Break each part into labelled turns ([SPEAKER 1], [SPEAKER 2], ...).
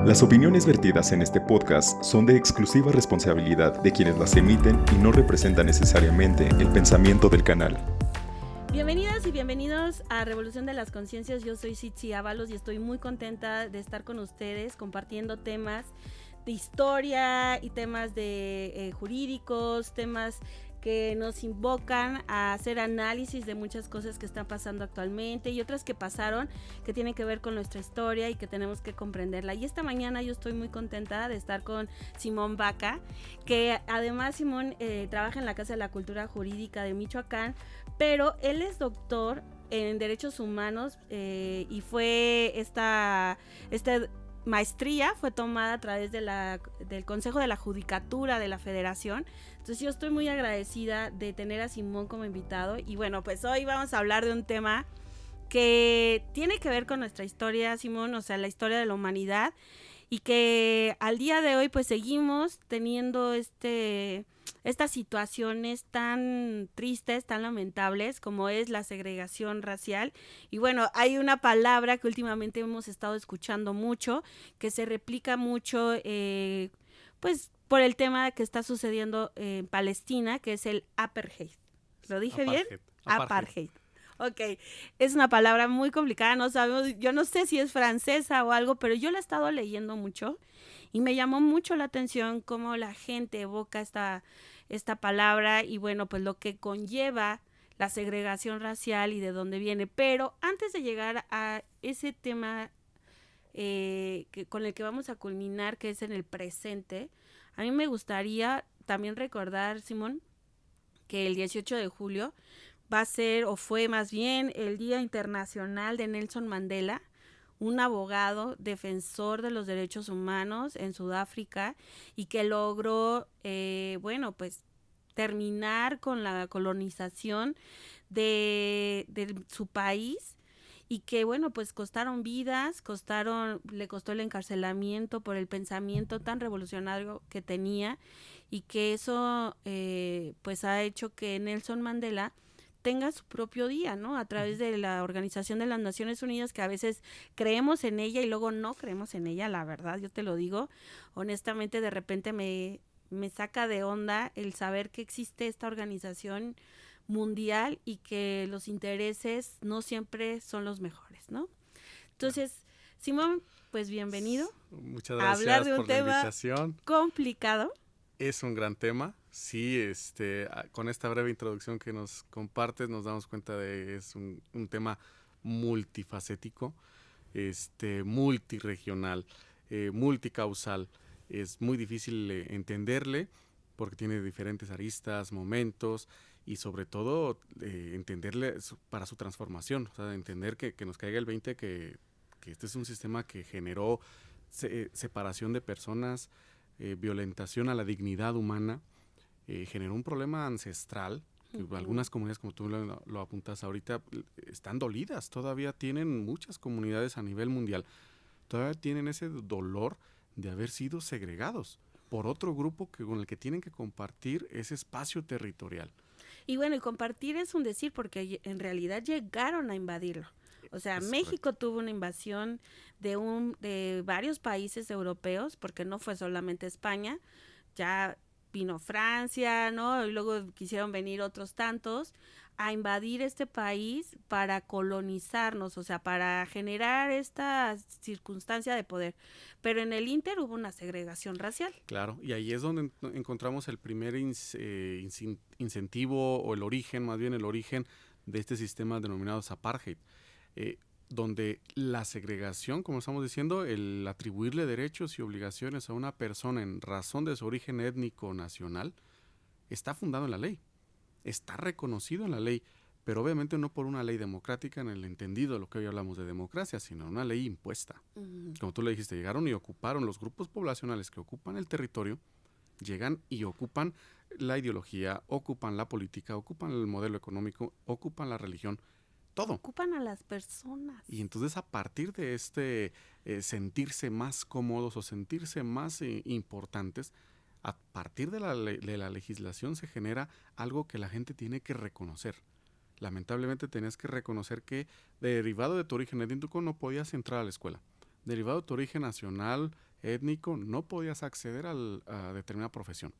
[SPEAKER 1] Las opiniones vertidas en este podcast son de exclusiva responsabilidad de quienes las emiten y no representan necesariamente el pensamiento del canal.
[SPEAKER 2] Bienvenidas y bienvenidos a Revolución de las Conciencias. Yo soy Citzi Ábalos y estoy muy contenta de estar con ustedes compartiendo temas de historia y temas de jurídicos, temas que nos invocan a hacer análisis de muchas cosas que están pasando actualmente y otras que pasaron que tienen que ver con nuestra historia y que tenemos que comprenderla. Y esta mañana yo estoy muy contenta de estar con Simón Vaca, que además Simón trabaja en la Casa de la Cultura Jurídica de Michoacán, pero él es doctor en Derechos Humanos y fue esta maestría fue tomada a través del Consejo de la Judicatura de la Federación. Entonces yo estoy muy agradecida de tener a Simón como invitado y bueno, pues hoy vamos a hablar de un tema que tiene que ver con nuestra historia, Simón, o sea, la historia de la humanidad, y que al día de hoy pues seguimos teniendo estas situaciones tan tristes, tan lamentables como es la segregación racial. Y bueno, hay una palabra que últimamente hemos estado escuchando mucho, que se replica mucho pues por el tema que está sucediendo en Palestina, que es el apartheid. ¿Lo dije bien? Apartheid. Ok, es una palabra muy complicada, no sabemos, yo no sé si es francesa o algo, pero yo la he estado leyendo mucho y me llamó mucho la atención cómo la gente evoca esta palabra y bueno, pues lo que conlleva la segregación racial y de dónde viene. Pero antes de llegar a ese tema con el que vamos a culminar, que es en el presente, a mí me gustaría también recordar, Simón, que el 18 de julio va a ser, o fue más bien, el Día Internacional de Nelson Mandela, un abogado defensor de los derechos humanos en Sudáfrica y que logró, bueno, pues terminar con la colonización de su país y que, bueno, pues costaron vidas, le costó el encarcelamiento por el pensamiento tan revolucionario que tenía y que eso, pues ha hecho que Nelson Mandela tenga su propio día, ¿no? A través de la Organización de las Naciones Unidas, que a veces creemos en ella y luego no creemos en ella, la verdad, yo te lo digo, honestamente de repente me saca de onda el saber que existe esta organización mundial y que los intereses no siempre son los mejores, ¿no? Entonces, Simón, pues bienvenido.
[SPEAKER 3] Muchas
[SPEAKER 2] gracias a hablar de un
[SPEAKER 3] por
[SPEAKER 2] tema
[SPEAKER 3] la invitación.
[SPEAKER 2] Complicado.
[SPEAKER 3] Es un gran tema. Sí, con esta breve introducción que nos compartes nos damos cuenta de que es un tema multifacético, multiregional, multicausal. Es muy difícil entenderle porque tiene diferentes aristas, momentos y sobre todo entenderle para su transformación. O sea, entender que nos caiga el 20 que este es un sistema que generó separación de personas, violentación a la dignidad humana, generó un problema ancestral. Uh-huh. Algunas comunidades, como tú lo apuntas ahorita, están dolidas, todavía tienen muchas comunidades a nivel mundial, todavía tienen ese dolor de haber sido segregados por otro grupo con el que tienen que compartir ese espacio territorial.
[SPEAKER 2] Y bueno, y compartir es un decir porque en realidad llegaron a invadirlo. O sea, México correcto. Tuvo una invasión de varios países europeos, porque no fue solamente España, ya vino Francia, ¿no? Y luego quisieron venir otros tantos a invadir este país para colonizarnos, o sea, para generar esta circunstancia de poder. Pero en el Inter hubo una segregación racial.
[SPEAKER 3] Claro, y ahí es donde encontramos el primer incentivo, o el origen, más bien el origen de este sistema denominado apartheid. Donde la segregación, como estamos diciendo, el atribuirle derechos y obligaciones a una persona en razón de su origen étnico nacional, está fundado en la ley, está reconocido en la ley, pero obviamente no por una ley democrática en el entendido de lo que hoy hablamos de democracia, sino una ley impuesta. Uh-huh. Como tú le dijiste, llegaron y ocuparon los grupos poblacionales que ocupan el territorio, llegan y ocupan la ideología, ocupan la política, ocupan el modelo económico, ocupan la religión, todo.
[SPEAKER 2] Ocupan a las personas.
[SPEAKER 3] Y entonces a partir de sentirse más cómodos o sentirse más importantes, a partir de la legislación se genera algo que la gente tiene que reconocer. Lamentablemente tenías que reconocer que derivado de tu origen étnico no podías entrar a la escuela, Derivado de tu origen nacional, étnico, no podías acceder a determinada profesión.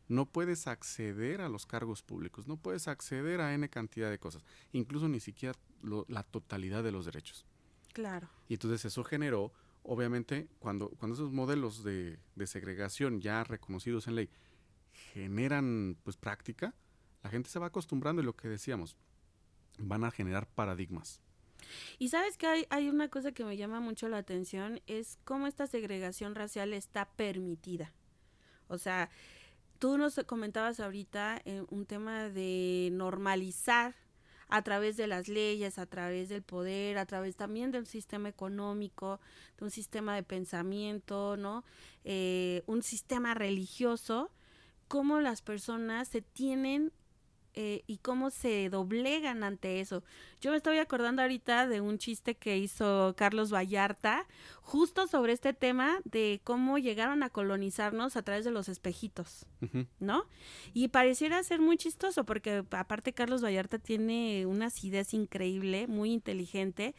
[SPEAKER 3] No puedes acceder a los cargos públicos, no puedes acceder a N cantidad de cosas, incluso ni siquiera la totalidad de los derechos.
[SPEAKER 2] Claro.
[SPEAKER 3] Y entonces eso generó, obviamente, cuando esos modelos de segregación ya reconocidos en ley generan pues práctica, la gente se va acostumbrando y lo que decíamos, van a generar paradigmas.
[SPEAKER 2] Y sabes que hay una cosa que me llama mucho la atención, es cómo esta segregación racial está permitida. O sea, tú nos comentabas ahorita un tema de normalizar a través de las leyes, a través del poder, a través también de un sistema económico, de un sistema de pensamiento, ¿no? Un sistema religioso, cómo las personas se tienen y cómo se doblegan ante eso. Yo me estoy acordando ahorita de un chiste que hizo Carlos Vallarta, justo sobre este tema de cómo llegaron a colonizarnos a través de los espejitos, ¿no? Y pareciera ser muy chistoso, porque aparte Carlos Vallarta tiene una acidez increíble, muy inteligente,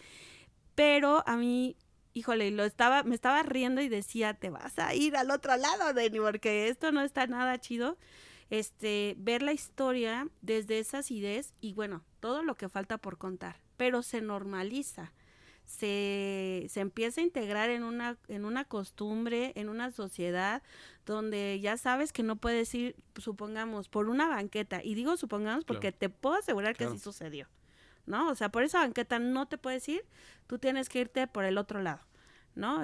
[SPEAKER 2] pero a mí, híjole, me estaba riendo y decía, te vas a ir al otro lado, Denny, porque esto no está nada chido. Ver la historia desde esa acidez y bueno, todo lo que falta por contar, pero se normaliza, se empieza a integrar en una costumbre, en una sociedad donde ya sabes que no puedes ir, supongamos, por una banqueta, y digo supongamos porque te puedo asegurar que sí sucedió, ¿no? O sea, por esa banqueta no te puedes ir, tú tienes que irte por el otro lado, ¿no?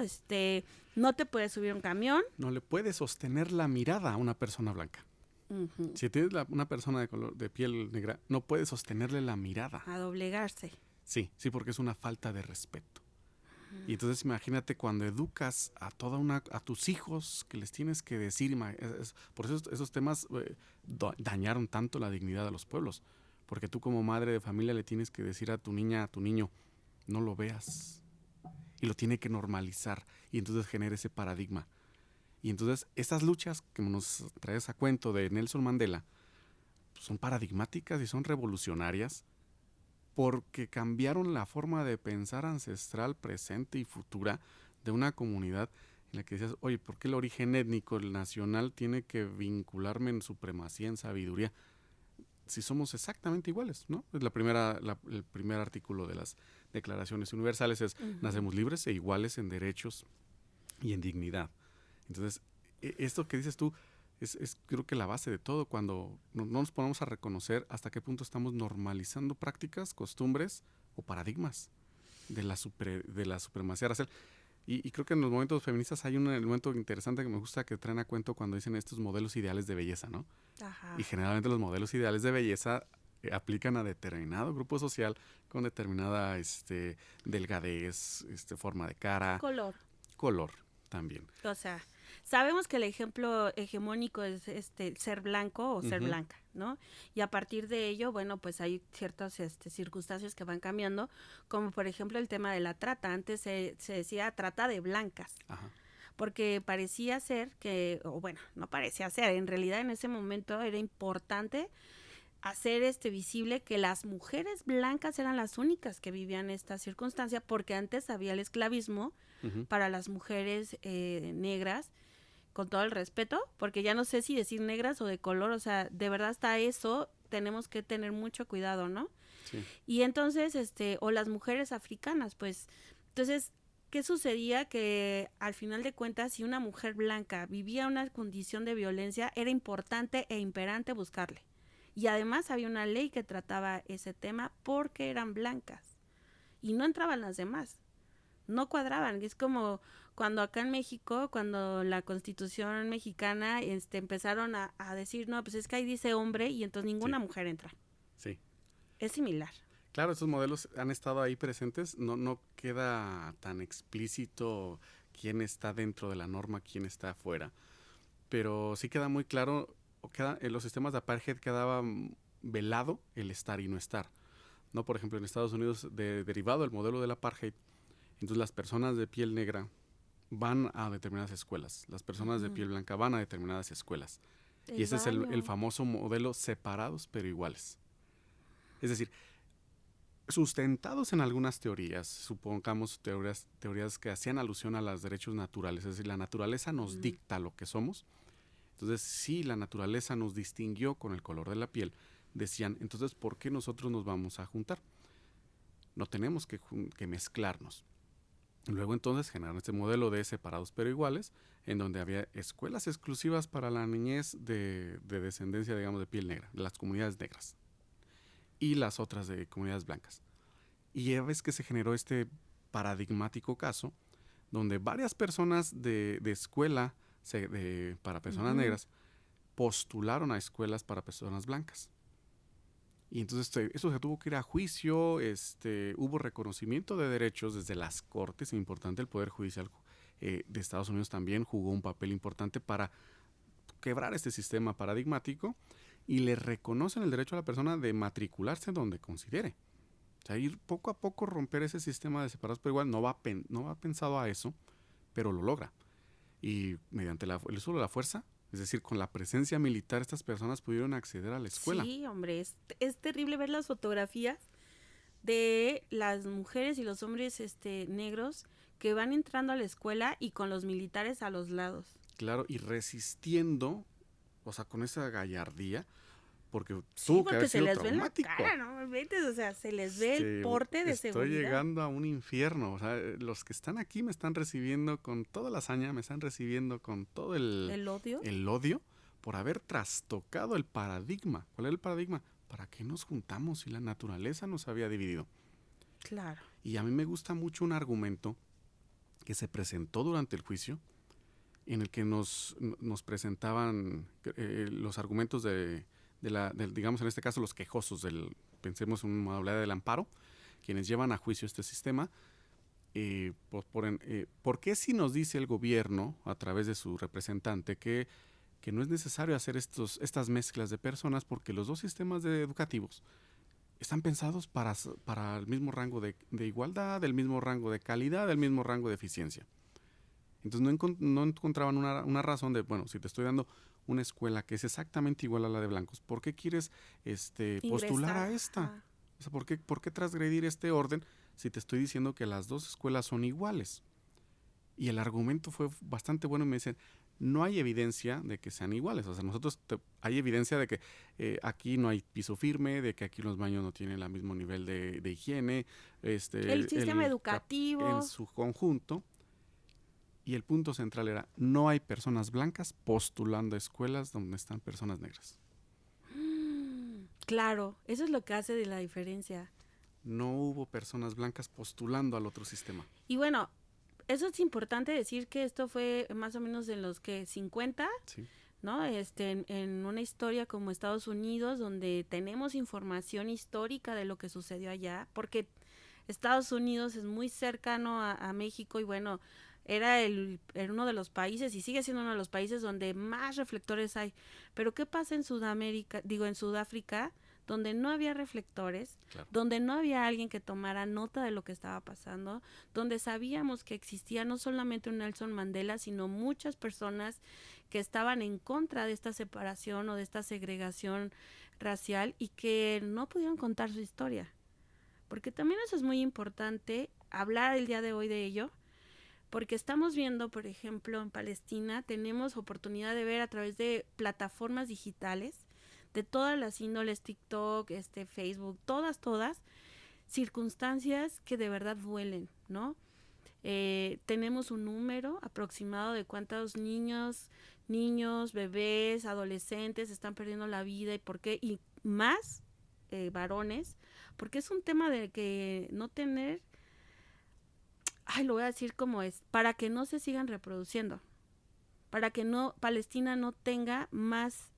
[SPEAKER 2] No te puedes subir a un camión.
[SPEAKER 3] No le puedes sostener la mirada a una persona blanca.
[SPEAKER 2] Uh-huh.
[SPEAKER 3] Si tienes una persona de piel negra, no puedes sostenerle la mirada.
[SPEAKER 2] A doblegarse.
[SPEAKER 3] Sí, porque es una falta de respeto. Y entonces imagínate cuando educas a a tus hijos, que les tienes que decir, por eso esos temas dañaron tanto la dignidad de los pueblos, porque tú como madre de familia le tienes que decir a tu niña, a tu niño, no lo veas, y lo tiene que normalizar, y entonces genera ese paradigma. Y entonces esas luchas que nos traes a cuento de Nelson Mandela son paradigmáticas y son revolucionarias porque cambiaron la forma de pensar ancestral, presente y futura de una comunidad en la que decías, oye, ¿por qué el origen étnico, el nacional, tiene que vincularme en supremacía, en sabiduría? Si somos exactamente iguales, ¿no? Es el primer artículo de las Declaraciones Universales es, nacemos libres e iguales en derechos y en dignidad. Entonces, esto que dices tú es creo que la base de todo, cuando no nos ponemos a reconocer hasta qué punto estamos normalizando prácticas, costumbres o paradigmas de la supremacía racial. Y creo que en los momentos feministas hay un elemento interesante que me gusta que traen a cuento cuando dicen estos modelos ideales de belleza, ¿no?
[SPEAKER 2] Ajá.
[SPEAKER 3] Y generalmente los modelos ideales de belleza aplican a determinado grupo social con determinada delgadez, forma de cara. Color también.
[SPEAKER 2] O sea, sabemos que el ejemplo hegemónico es ser blanco o ser blanca, ¿no? Y a partir de ello, bueno, pues hay ciertas circunstancias que van cambiando, como por ejemplo el tema de la trata. Antes se decía trata de blancas.
[SPEAKER 3] Ajá.
[SPEAKER 2] Porque parecía ser que, o bueno, no parecía ser, en realidad en ese momento era importante hacer visible que las mujeres blancas eran las únicas que vivían esta circunstancia, porque antes había el esclavismo para las mujeres negras, con todo el respeto, porque ya no sé si decir negras o de color, o sea, de verdad hasta eso tenemos que tener mucho cuidado, ¿no?
[SPEAKER 3] Sí.
[SPEAKER 2] Y entonces, o las mujeres africanas, pues, entonces, ¿qué sucedía? Que al final de cuentas, si una mujer blanca vivía una condición de violencia, era importante e imperante buscarle. Y además había una ley que trataba ese tema porque eran blancas. Y no entraban las demás. No cuadraban. Es como cuando acá en México, cuando la Constitución mexicana empezaron a decir, no, pues es que ahí dice hombre y entonces ninguna mujer entra.
[SPEAKER 3] Sí.
[SPEAKER 2] Es similar.
[SPEAKER 3] Claro, estos modelos han estado ahí presentes. No queda tan explícito quién está dentro de la norma, quién está afuera. Pero sí queda muy claro, en los sistemas de apartheid quedaba velado el estar y no estar. ¿No? Por ejemplo, en Estados Unidos, derivado del modelo del apartheid, entonces las personas de piel negra van a determinadas escuelas, las personas de piel blanca van a determinadas escuelas. Y ese es el famoso modelo separados pero iguales. Es decir, sustentados en algunas teorías, supongamos teorías que hacían alusión a los derechos naturales, es decir, la naturaleza nos dicta lo que somos. Entonces, si la naturaleza nos distinguió con el color de la piel, decían, entonces, ¿por qué nosotros nos vamos a juntar? No tenemos que mezclarnos. Luego entonces generaron este modelo de separados pero iguales, en donde había escuelas exclusivas para la niñez de descendencia, digamos, de piel negra, de las comunidades negras, y las otras de comunidades blancas. Y ya ves que se generó este paradigmático caso, donde varias personas de escuela para personas negras postularon a escuelas para personas blancas. Y entonces eso se tuvo que ir a juicio, hubo reconocimiento de derechos desde las cortes, importante, el Poder Judicial de Estados Unidos también jugó un papel importante para quebrar este sistema paradigmático y le reconocen el derecho a la persona de matricularse donde considere. O sea, ir poco a poco romper ese sistema de separados pero igual no va pensado a eso, pero lo logra. Y mediante el uso de la fuerza, es decir, con la presencia militar, estas personas pudieron acceder a la escuela.
[SPEAKER 2] Sí, hombre, es terrible ver las fotografías de las mujeres y los hombres negros que van entrando a la escuela y con los militares a los lados.
[SPEAKER 3] Claro, y resistiendo, o sea, con esa gallardía, porque
[SPEAKER 2] Sí,
[SPEAKER 3] tuvo que
[SPEAKER 2] porque
[SPEAKER 3] haber
[SPEAKER 2] se
[SPEAKER 3] sido
[SPEAKER 2] les ve en la
[SPEAKER 3] traumático.
[SPEAKER 2] cara, ¿no? O sea, se les ve el porte de seguridad.
[SPEAKER 3] Estoy llegando a un infierno. O sea, los que están aquí me están recibiendo con toda la hazaña, me están recibiendo con todo
[SPEAKER 2] ¿El odio?
[SPEAKER 3] el odio por haber trastocado el paradigma. ¿Cuál era el paradigma? ¿Para qué nos juntamos si la naturaleza nos había dividido?
[SPEAKER 2] Claro.
[SPEAKER 3] Y a mí me gusta mucho un argumento que se presentó durante el juicio, en el que nos presentaban los argumentos digamos en este caso los quejosos pensemos en una modalidad del amparo, quienes llevan a juicio este sistema. ¿Por qué si nos dice el gobierno a través de su representante que no es necesario hacer estas mezclas de personas, porque los dos sistemas educativos están pensados para el mismo rango de igualdad, el mismo rango de calidad, el mismo rango de eficiencia? Entonces no encontraban una razón de, bueno, si te estoy dando una escuela que es exactamente igual a la de blancos, ¿por qué quieres postular a esta? O sea, ¿por qué transgredir este orden si te estoy diciendo que las dos escuelas son iguales? Y el argumento fue bastante bueno y me dicen, no hay evidencia de que sean iguales. O sea, hay evidencia de que aquí no hay piso firme, de que aquí los baños no tienen el mismo nivel de higiene.
[SPEAKER 2] El sistema educativo.
[SPEAKER 3] En su conjunto. Y el punto central era, no hay personas blancas postulando a escuelas donde están personas negras.
[SPEAKER 2] Claro, eso es lo que hace de la diferencia.
[SPEAKER 3] No hubo personas blancas postulando al otro sistema.
[SPEAKER 2] Y bueno, eso es importante decir que esto fue más o menos en los que 50,
[SPEAKER 3] Sí.
[SPEAKER 2] ¿no? En una historia como Estados Unidos, donde tenemos información histórica de lo que sucedió allá, porque Estados Unidos es muy cercano a México y bueno, era uno de los países y sigue siendo uno de los países donde más reflectores hay. Pero ¿qué pasa en en Sudáfrica, donde no había reflectores,
[SPEAKER 3] Claro.
[SPEAKER 2] donde no había alguien que tomara nota de lo que estaba pasando, donde sabíamos que existía no solamente un Nelson Mandela, sino muchas personas que estaban en contra de esta separación o de esta segregación racial y que no pudieron contar su historia? Porque también eso es muy importante, hablar el día de hoy de ello, porque estamos viendo, por ejemplo, en Palestina, tenemos oportunidad de ver a través de plataformas digitales, de todas las índoles, TikTok, Facebook, todas, circunstancias que de verdad duelen, ¿no? Tenemos un número aproximado de cuántos niños, bebés, adolescentes están perdiendo la vida y por qué, y más varones, porque es un tema de que no tener, lo voy a decir como es, para que no se sigan reproduciendo, para que Palestina no tenga más,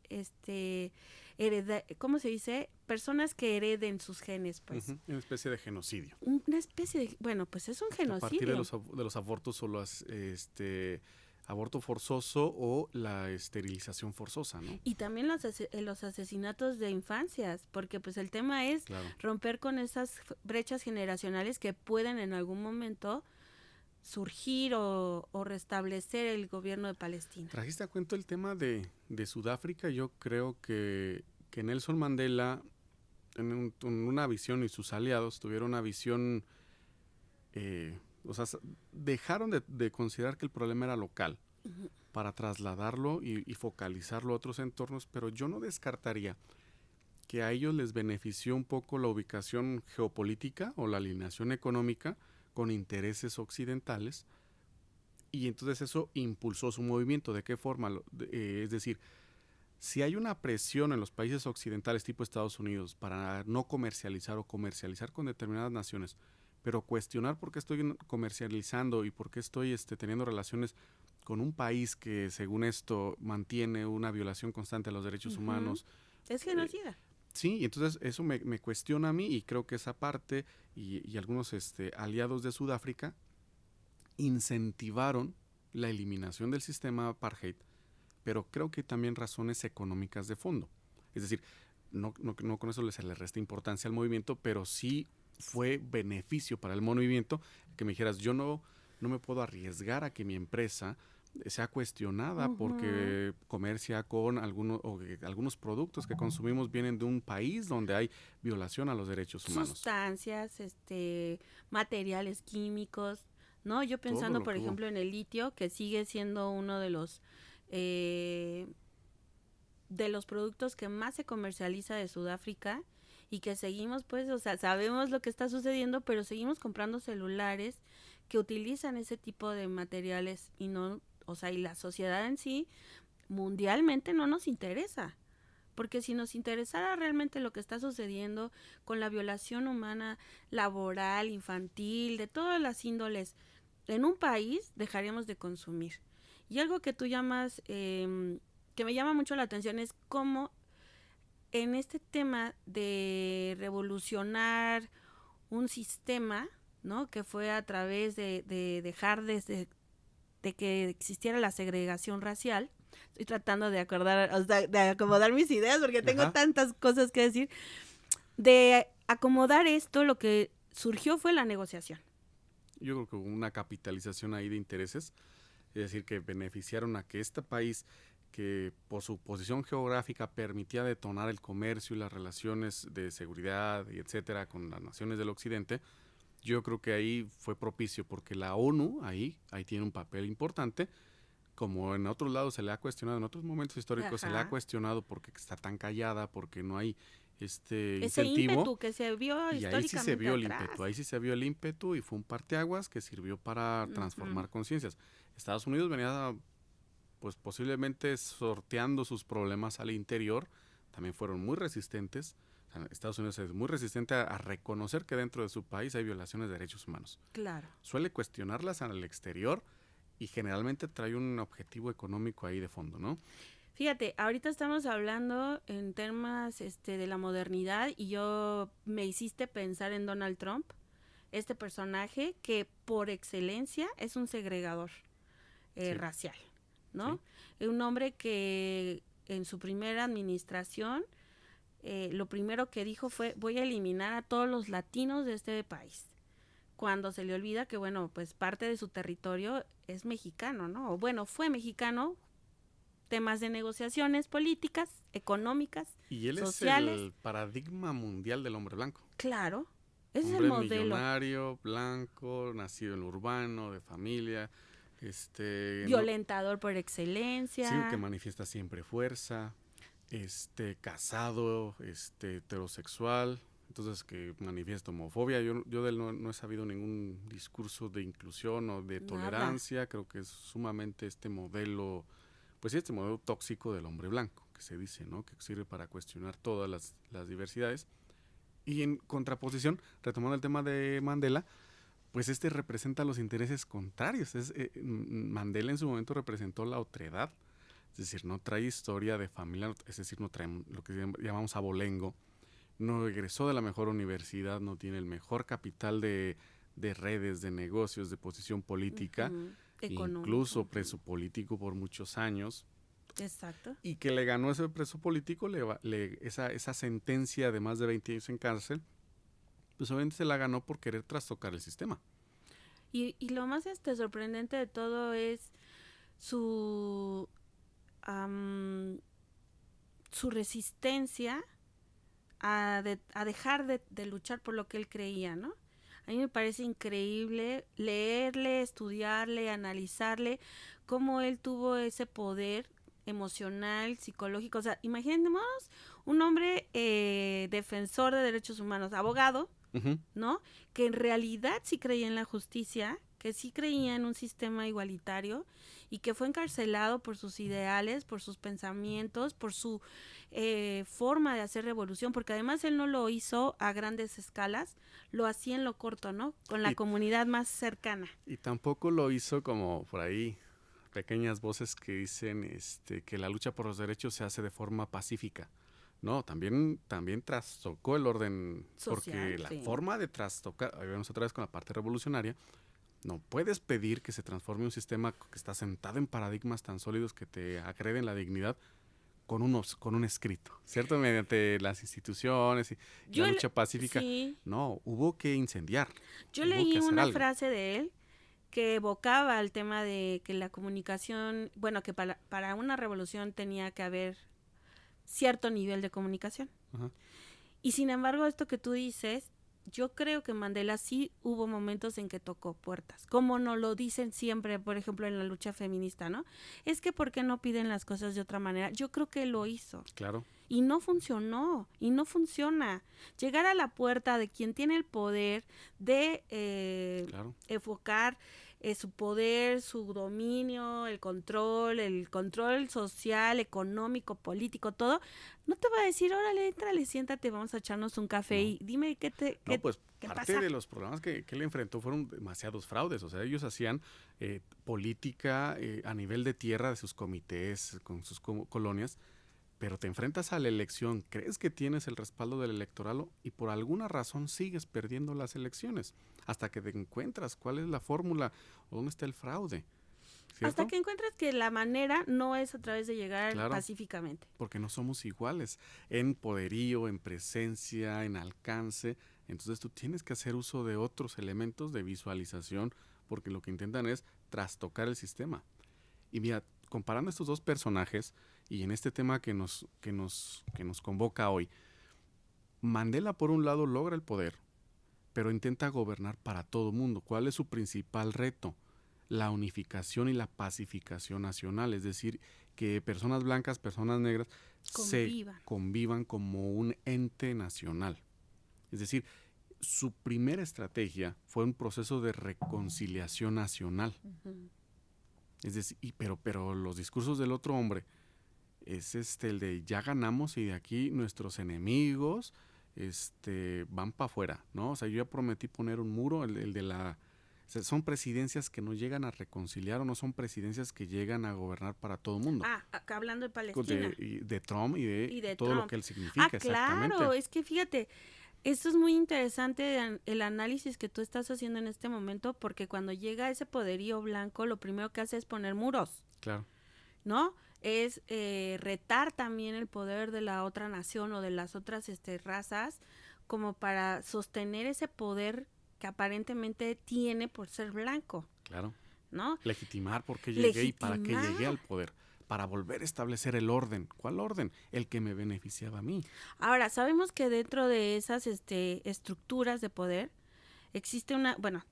[SPEAKER 2] ¿cómo se dice? Personas que hereden sus genes, pues.
[SPEAKER 3] Una especie de genocidio.
[SPEAKER 2] Una especie de, bueno, pues es un genocidio.
[SPEAKER 3] A partir de los abortos o aborto forzoso o la esterilización forzosa, ¿no?
[SPEAKER 2] Y también los asesinatos de infancias, porque pues el tema es romper con esas brechas generacionales que pueden en algún momento surgir o restablecer el gobierno de Palestina.
[SPEAKER 3] Trajiste a cuento el tema de Sudáfrica. Yo creo que Nelson Mandela una visión, y sus aliados tuvieron una visión, dejaron de considerar que el problema era local para trasladarlo y focalizarlo a otros entornos, pero yo no descartaría que a ellos les benefició un poco la ubicación geopolítica o la alineación económica con intereses occidentales, y entonces eso impulsó su movimiento. ¿De qué forma? Es decir, si hay una presión en los países occidentales tipo Estados Unidos para no comercializar o comercializar con determinadas naciones, pero cuestionar por qué estoy comercializando y por qué estoy teniendo relaciones con un país que según esto mantiene una violación constante a los derechos humanos.
[SPEAKER 2] Es genocida.
[SPEAKER 3] Sí, y entonces eso me cuestiona a mí, y creo que esa parte y algunos aliados de Sudáfrica incentivaron la eliminación del sistema apartheid, pero creo que también razones económicas de fondo. Es decir, no con eso se le resta importancia al movimiento, pero sí fue beneficio para el movimiento que me dijeras, yo no me puedo arriesgar a que mi empresa sea cuestionada porque comercia con algunos productos que consumimos vienen de un país donde hay violación a los derechos humanos.
[SPEAKER 2] Sustancias, materiales químicos, ¿no? Yo pensando, por ejemplo, en el litio, que sigue siendo uno de los productos que más se comercializa de Sudáfrica, y que seguimos, pues, sabemos lo que está sucediendo, pero seguimos comprando celulares que utilizan ese tipo de materiales y no, y la sociedad en sí, mundialmente no nos interesa. Porque si nos interesara realmente lo que está sucediendo con la violación humana, laboral, infantil, de todas las índoles, en un país, dejaríamos de consumir. Y algo que tú llamas, que me llama mucho la atención, es cómo en este tema de revolucionar un sistema, ¿no? Que fue a través de dejar de que existiera la segregación racial. Estoy tratando de acomodar mis ideas porque tengo tantas cosas que decir. De acomodar esto, lo que surgió fue la negociación.
[SPEAKER 3] Yo creo que hubo una capitalización ahí de intereses, es decir, que beneficiaron a que este país, que por su posición geográfica permitía detonar el comercio y las relaciones de seguridad y etcétera con las naciones del occidente, yo creo que ahí fue propicio, porque la ONU ahí tiene un papel importante, como en otros lados se le ha cuestionado, en otros momentos históricos se le ha cuestionado porque está tan callada, porque no hay ese incentivo.
[SPEAKER 2] Ímpetu que se vio
[SPEAKER 3] y
[SPEAKER 2] históricamente
[SPEAKER 3] ahí sí se vio
[SPEAKER 2] atrás.
[SPEAKER 3] ahí sí se vio el ímpetu, y fue un parteaguas que sirvió para transformar conciencias. Estados Unidos venía pues posiblemente sorteando sus problemas al interior, también fueron muy resistentes. Estados Unidos es muy resistente a reconocer que dentro de su país hay violaciones de derechos humanos.
[SPEAKER 2] Claro.
[SPEAKER 3] Suele cuestionarlas al exterior y generalmente trae un objetivo económico ahí de fondo, ¿no?
[SPEAKER 2] Fíjate, ahorita estamos hablando en temas de la modernidad, y yo me hiciste pensar en Donald Trump, este personaje que por excelencia es un segregador racial, ¿no? Sí. Un hombre que en su primera administración lo primero que dijo fue: voy a eliminar a todos los latinos de este país. Cuando se le olvida que, bueno, pues parte de su territorio es mexicano, ¿no? O bueno, fue mexicano, temas de negociaciones políticas, económicas,
[SPEAKER 3] y él
[SPEAKER 2] sociales.
[SPEAKER 3] Es el paradigma mundial del hombre blanco.
[SPEAKER 2] Claro, ese
[SPEAKER 3] hombre
[SPEAKER 2] es el modelo.
[SPEAKER 3] Millonario, blanco, nacido en lo urbano, de familia,
[SPEAKER 2] violentador por excelencia.
[SPEAKER 3] Sí, que manifiesta siempre fuerza, casado, heterosexual, entonces que manifiesta homofobia. Yo de él no he sabido ningún discurso de inclusión o de tolerancia. Nada. Creo que es sumamente este modelo tóxico del hombre blanco, que se dice, ¿no? Que sirve para cuestionar todas las diversidades. Y en contraposición, retomando el tema de Mandela, pues representa los intereses contrarios. Mandela en su momento representó la otredad, es decir, no trae historia de familia, es decir, no trae lo que llamamos abolengo, no egresó de la mejor universidad, no tiene el mejor capital de redes, de negocios, de posición política, incluso preso político por muchos años.
[SPEAKER 2] Exacto.
[SPEAKER 3] Y que le ganó ese preso político, esa sentencia de más de 20 años en cárcel, pues obviamente se la ganó por querer trastocar el sistema.
[SPEAKER 2] Y lo más sorprendente de todo es su resistencia a dejar de luchar por lo que él creía, ¿no? A mí me parece increíble leerle, estudiarle, analizarle cómo él tuvo ese poder emocional, psicológico. O sea, imaginemos un hombre defensor de derechos humanos, abogado,
[SPEAKER 3] Ujú.
[SPEAKER 2] ¿no? Que en realidad sí creía en la justicia, que sí creía en un sistema igualitario y que fue encarcelado por sus ideales, por sus pensamientos, por su forma de hacer revolución, porque además él no lo hizo a grandes escalas, lo hacía en lo corto, ¿no? Con la
[SPEAKER 3] Y,
[SPEAKER 2] comunidad más cercana.
[SPEAKER 3] y tampoco lo hizo como por ahí pequeñas voces que dicen que la lucha por los derechos se hace de forma pacífica. No, también trastocó el orden,
[SPEAKER 2] Social,
[SPEAKER 3] porque la
[SPEAKER 2] sí.
[SPEAKER 3] forma de trastocar, ahí vemos otra vez con la parte revolucionaria, no puedes pedir que se transforme un sistema que está sentado en paradigmas tan sólidos que te agreden la dignidad con un escrito, ¿cierto? Mediante las instituciones y
[SPEAKER 2] Yo
[SPEAKER 3] la
[SPEAKER 2] le-
[SPEAKER 3] lucha pacífica.
[SPEAKER 2] sí,
[SPEAKER 3] No, hubo que incendiar,
[SPEAKER 2] yo
[SPEAKER 3] hubo
[SPEAKER 2] leí
[SPEAKER 3] que hacer
[SPEAKER 2] una
[SPEAKER 3] algo.
[SPEAKER 2] frase de él que evocaba el tema de que la comunicación, bueno, que para una revolución tenía que haber cierto nivel de comunicación.
[SPEAKER 3] Ajá.
[SPEAKER 2] Y sin embargo, esto que tú dices, yo creo que Mandela sí hubo momentos en que tocó puertas, como nos lo dicen siempre, por ejemplo, en la lucha feminista, ¿no? Es que ¿por qué no piden las cosas de otra manera? Yo creo que él lo hizo.
[SPEAKER 3] Claro.
[SPEAKER 2] Y no funcionó, y no funciona. Llegar a la puerta de quien tiene el poder de
[SPEAKER 3] Claro.
[SPEAKER 2] enfocar su poder, su dominio, el control social, económico, político, todo, no te va a decir, órale, entrale, siéntate, vamos a echarnos un café
[SPEAKER 3] No.
[SPEAKER 2] y dime
[SPEAKER 3] No, pues
[SPEAKER 2] qué
[SPEAKER 3] parte
[SPEAKER 2] pasa.
[SPEAKER 3] de los problemas que él enfrentó fueron demasiados fraudes. O sea, ellos hacían política a nivel de tierra de sus comités, con sus colonias, pero te enfrentas a la elección, crees que tienes el respaldo del electorado y por alguna razón sigues perdiendo las elecciones hasta que te encuentras cuál es la fórmula o dónde está el fraude. ¿Cierto?
[SPEAKER 2] Hasta que encuentras que la manera no es a través de llegar
[SPEAKER 3] Claro.
[SPEAKER 2] pacíficamente.
[SPEAKER 3] Porque no somos iguales en poderío, en presencia, en alcance. Entonces tú tienes que hacer uso de otros elementos de visualización porque lo que intentan es trastocar el sistema. Y mira, comparando estos dos personajes y en este tema que nos convoca hoy, Mandela por un lado logra el poder, pero intenta gobernar para todo mundo. ¿Cuál es su principal reto? La unificación y la pacificación nacional, es decir, que personas blancas, personas negras se convivan como un ente nacional. Es decir, su primera estrategia fue un proceso de reconciliación nacional.
[SPEAKER 2] Uh-huh.
[SPEAKER 3] Es decir, pero los discursos del otro hombre es el de ya ganamos y de aquí nuestros enemigos van para afuera, ¿no? O sea, yo ya prometí poner un muro, el de la... O sea, son presidencias que no llegan a reconciliar o no son presidencias que llegan a gobernar para todo el mundo.
[SPEAKER 2] Acá hablando de Palestina.
[SPEAKER 3] De Trump y de todo
[SPEAKER 2] Trump.
[SPEAKER 3] lo que él significa, exactamente.
[SPEAKER 2] Claro, es que fíjate, esto es muy interesante el análisis que tú estás haciendo en este momento, porque cuando llega ese poderío blanco, lo primero que hace es poner muros.
[SPEAKER 3] Claro.
[SPEAKER 2] ¿No? Es retar también el poder de la otra nación o de las otras razas, como para sostener ese poder que aparentemente tiene por ser blanco.
[SPEAKER 3] Claro.
[SPEAKER 2] ¿No?
[SPEAKER 3] Legitimar por qué llegué y para qué llegué al poder. Para volver a establecer el orden. ¿Cuál orden? El que me beneficiaba a mí.
[SPEAKER 2] Ahora, sabemos que dentro de esas estructuras de poder existe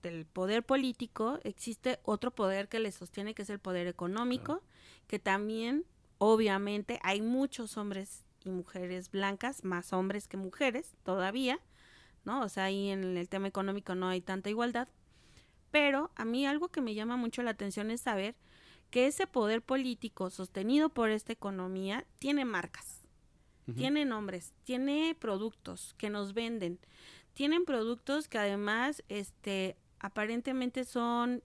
[SPEAKER 2] del poder político, existe otro poder que le sostiene, que es el poder económico, claro, que también, obviamente, hay muchos hombres y mujeres blancas, más hombres que mujeres todavía, ¿no? O sea, ahí en el tema económico no hay tanta igualdad, pero a mí algo que me llama mucho la atención es saber que ese poder político sostenido por esta economía tiene marcas, tiene nombres, tiene productos que nos venden, tienen productos que además aparentemente son,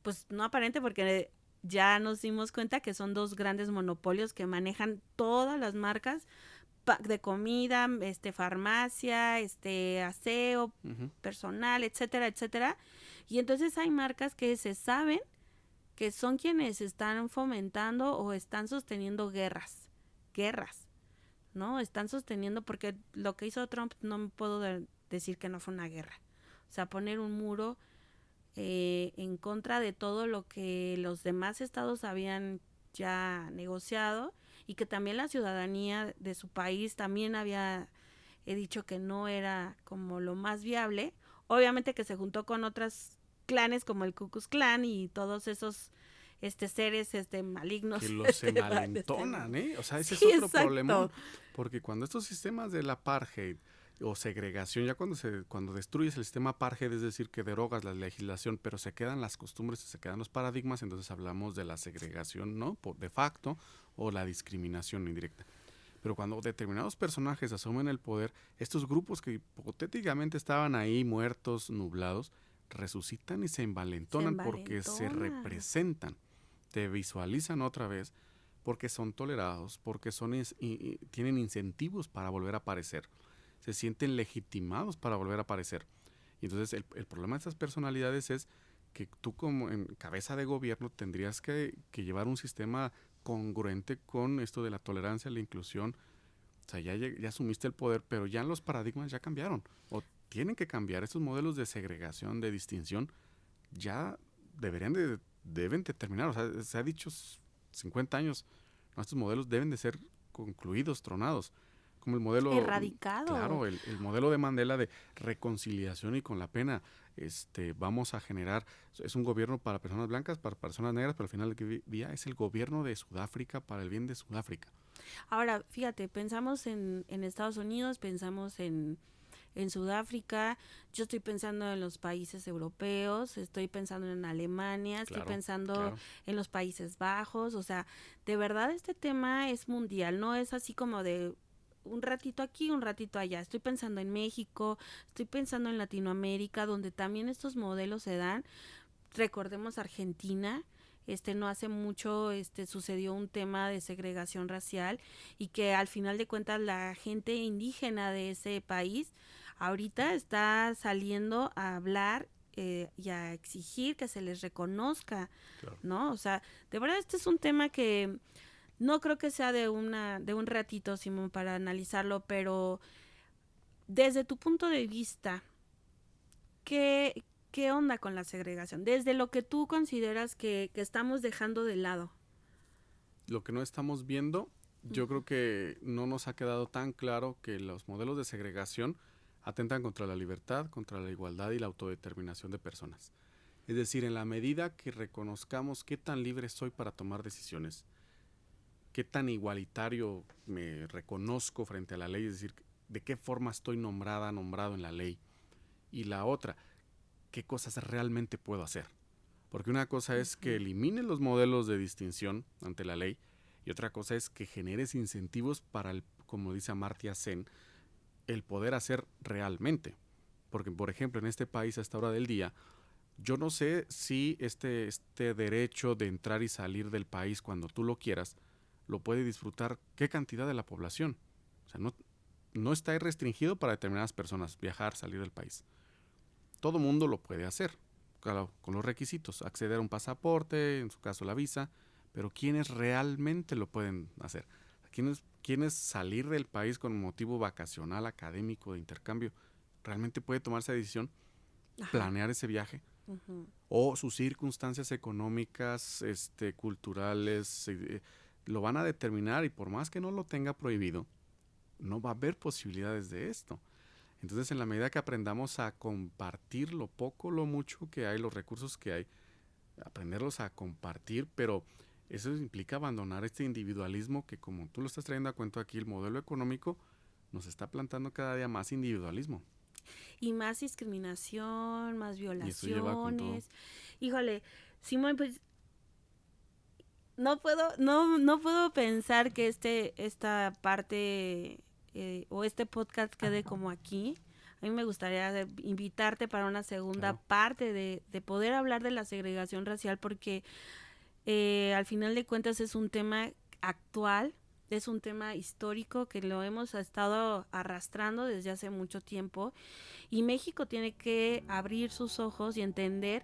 [SPEAKER 2] pues no aparente porque ya nos dimos cuenta que son dos grandes monopolios que manejan todas las marcas de comida, farmacia, aseo, personal, etcétera, etcétera. Y entonces hay marcas que se saben que son quienes están fomentando o están sosteniendo guerras, ¿no? Están sosteniendo, porque lo que hizo Trump no me puedo decir que no fue una guerra. O sea, poner un muro en contra de todo lo que los demás estados habían ya negociado y que también la ciudadanía de su país también había he dicho que no era como lo más viable. Obviamente que se juntó con otros clanes como el Ku Klux Klan y todos esos seres malignos.
[SPEAKER 3] Que los envalentonan, ¿eh? O sea, ese
[SPEAKER 2] Sí,
[SPEAKER 3] es otro
[SPEAKER 2] exacto.
[SPEAKER 3] problemón. Porque cuando estos sistemas del apartheid o segregación, ya cuando destruyes el sistema apartheid, es decir, que derogas la legislación, pero se quedan las costumbres, se quedan los paradigmas, entonces hablamos de la segregación, ¿no? De facto, o la discriminación indirecta. Pero cuando determinados personajes asumen el poder, estos grupos que hipotéticamente estaban ahí muertos, nublados, resucitan y se envalentonan porque se representan, te visualizan otra vez, porque son tolerados, porque tienen incentivos para volver a aparecer, se sienten legitimados para volver a aparecer. Y entonces el problema de estas personalidades es que tú como en cabeza de gobierno tendrías que llevar un sistema congruente con esto de la tolerancia, la inclusión. O sea, ya asumiste el poder, pero ya los paradigmas ya cambiaron. O tienen que cambiar. Estos modelos de segregación, de distinción, ya deben de terminar. O sea, se ha dicho 50 años, ¿no? Estos modelos deben de ser concluidos, tronados. Como el modelo...
[SPEAKER 2] erradicado.
[SPEAKER 3] Claro, el modelo de Mandela de reconciliación y con la pena. Vamos a generar, es un gobierno para personas blancas, para personas negras, pero al final del día es el gobierno de Sudáfrica para el bien de Sudáfrica.
[SPEAKER 2] Ahora, fíjate, pensamos en Estados Unidos, pensamos en Sudáfrica, yo estoy pensando en los países europeos, estoy pensando en Alemania, estoy pensando en los Países Bajos, o sea, de verdad este tema es mundial, no es así como de un ratito aquí, un ratito allá. Estoy pensando en México, estoy pensando en Latinoamérica, donde también estos modelos se dan. Recordemos Argentina, no hace mucho sucedió un tema de segregación racial y que al final de cuentas la gente indígena de ese país ahorita está saliendo a hablar y a exigir que se les reconozca, ¿no? O sea, de verdad este es un tema que no creo que sea de un ratito, Simón, para analizarlo, pero desde tu punto de vista, ¿qué onda con la segregación? Desde lo que tú consideras que estamos dejando de lado.
[SPEAKER 3] Lo que no estamos viendo, yo creo que no nos ha quedado tan claro que los modelos de segregación atentan contra la libertad, contra la igualdad y la autodeterminación de personas. Es decir, en la medida que reconozcamos qué tan libre soy para tomar decisiones, qué tan igualitario me reconozco frente a la ley, es decir, de qué forma estoy nombrado en la ley. Y la otra, qué cosas realmente puedo hacer. Porque una cosa es que elimines los modelos de distinción ante la ley y otra cosa es que generes incentivos para, como dice Amartya Sen, el poder hacer realmente. Porque, por ejemplo, en este país a esta hora del día, yo no sé si este derecho de entrar y salir del país cuando tú lo quieras, lo puede disfrutar qué cantidad de la población. O sea, no está restringido para determinadas personas viajar, salir del país. Todo mundo lo puede hacer, claro, con los requisitos, acceder a un pasaporte, en su caso la visa, pero ¿quiénes realmente lo pueden hacer? ¿Quiénes salir del país con motivo vacacional, académico, de intercambio? ¿Realmente puede tomar esa decisión? ¿Planear ese viaje? O sus circunstancias económicas, culturales, lo van a determinar y por más que no lo tenga prohibido, no va a haber posibilidades de esto. Entonces, en la medida que aprendamos a compartir lo poco, lo mucho que hay, los recursos que hay, aprenderlos a compartir, pero eso implica abandonar este individualismo que, como tú lo estás trayendo a cuento aquí, el modelo económico nos está plantando cada día más individualismo.
[SPEAKER 2] Y más discriminación, más violaciones. Híjole, Simón, pues no puedo pensar que esta parte o este podcast quede como aquí. A mí me gustaría invitarte para una segunda parte de poder hablar de la segregación racial porque al final de cuentas es un tema actual, es un tema histórico que lo hemos estado arrastrando desde hace mucho tiempo y México tiene que abrir sus ojos y entender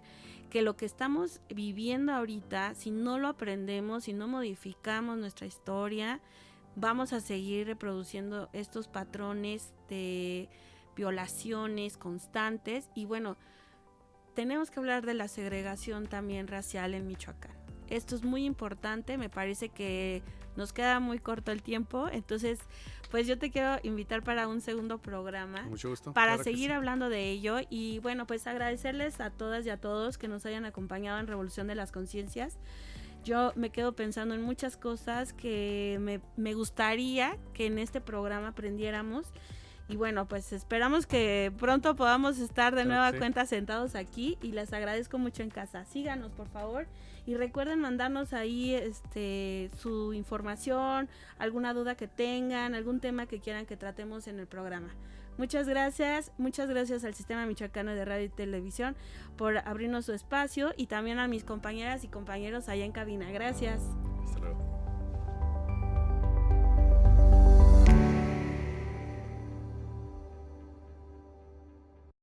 [SPEAKER 2] que lo que estamos viviendo ahorita, si no lo aprendemos, si no modificamos nuestra historia, vamos a seguir reproduciendo estos patrones de violaciones constantes y bueno, tenemos que hablar de la segregación también racial en Michoacán. Esto es muy importante, me parece que nos queda muy corto el tiempo, entonces pues yo te quiero invitar para un segundo programa.
[SPEAKER 3] Mucho gusto.
[SPEAKER 2] Para
[SPEAKER 3] Claro que
[SPEAKER 2] seguir
[SPEAKER 3] sí.
[SPEAKER 2] hablando de ello y bueno, pues agradecerles a todas y a todos que nos hayan acompañado en Revolución de las Conciencias. Yo me quedo pensando en muchas cosas que me gustaría que en este programa aprendiéramos. Y bueno, pues esperamos que pronto podamos estar de
[SPEAKER 3] Claro
[SPEAKER 2] nueva
[SPEAKER 3] que sí.
[SPEAKER 2] cuenta sentados aquí y les agradezco mucho en casa. Síganos, por favor, y recuerden mandarnos ahí su información, alguna duda que tengan, algún tema que quieran que tratemos en el programa. Muchas gracias al Sistema Michoacano de Radio y Televisión por abrirnos su espacio y también a mis compañeras y compañeros allá en cabina. Gracias.
[SPEAKER 3] Hasta luego.